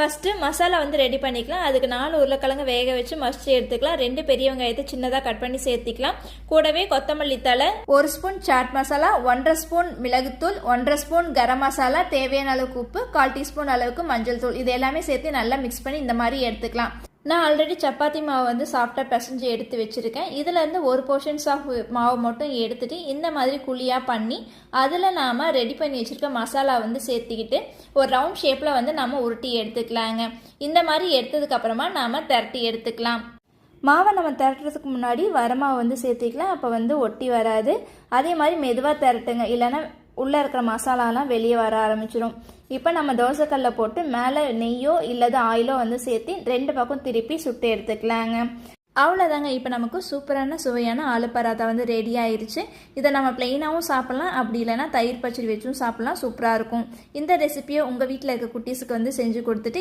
First masala வந்து ready பண்ணிக்கலாம். அதுக்கு 4 உருளைக்கிழங்கு வேக வச்சு மசிச்சு எடுத்துக்கலாம். 2 பெரிய வெங்காயத்தை சின்னதாக கட் பண்ணி சேர்த்திக்கலாம். கூடவே கொத்தமல்லி தழை, 1 ஸ்பூன் சாட் மசாலா, 1.5 ஸ்பூன் மிளகுத்தூள், 1.5 ஸ்பூன் கரம் மசாலா, தேவையான அளவுக்கு உப்பு, 1/4 டீஸ்பூன் அளவுக்கு மஞ்சள் தூள், இது எல்லாமே சேர்த்து நல்லா மிக்ஸ் பண்ணி இந்த மாதிரி எடுத்துக்கலாம். நான் ஆல்ரெடி சப்பாத்தி மாவு வந்து சாஃப்டாக பிசைஞ்சு எடுத்து வச்சுருக்கேன். இதிலேருந்து ஒரு போர்ஷன்ஸ் ஆஃப் மாவு மட்டும் எடுத்துகிட்டு இந்த மாதிரி குழியாக பண்ணி அதில் நாம் ரெடி பண்ணி வச்சுருக்க மசாலா வந்து சேர்த்துக்கிட்டு ஒரு ரவுண்ட் ஷேப்பில் வந்து நாம் உருட்டி எடுத்துக்கலாங்க. இந்த மாதிரி எடுத்ததுக்கப்புறமா நாம் திரட்டி எடுத்துக்கலாம். மாவை நம்ம திரட்டுறதுக்கு முன்னாடி வரமாவை வந்து சேர்த்திக்கலாம். அப்போ வந்து ஒட்டி வராது. அதே மாதிரி மெதுவாக திரட்டுங்க, இல்லைன்னா உள்ளே இருக்கிற மசாலாலாம் வெளியே வர ஆரம்பிச்சிடும். இப்போ நம்ம தோசைக்கல்லை போட்டு மேலே நெய்யோ இல்லது ஆயிலோ வந்து சேர்த்து 2 பக்கம் திருப்பி சுட்டு எடுத்துக்கலாங்க. அவ்வளோதாங்க. இப்போ நமக்கு சூப்பரான சுவையான ஆலு பராத்தா வந்து ரெடி ஆயிடுச்சு. இதை நம்ம பிளெயினாகவும் சாப்பிட்லாம், அப்படி இல்லைன்னா தயிர் பச்சடி வச்சும் சாப்பிட்லாம். சூப்பராக இருக்கும். இந்த ரெசிபியை உங்கள் வீட்டில் இருக்க குட்டீஸுக்கு வந்து செஞ்சு கொடுத்துட்டு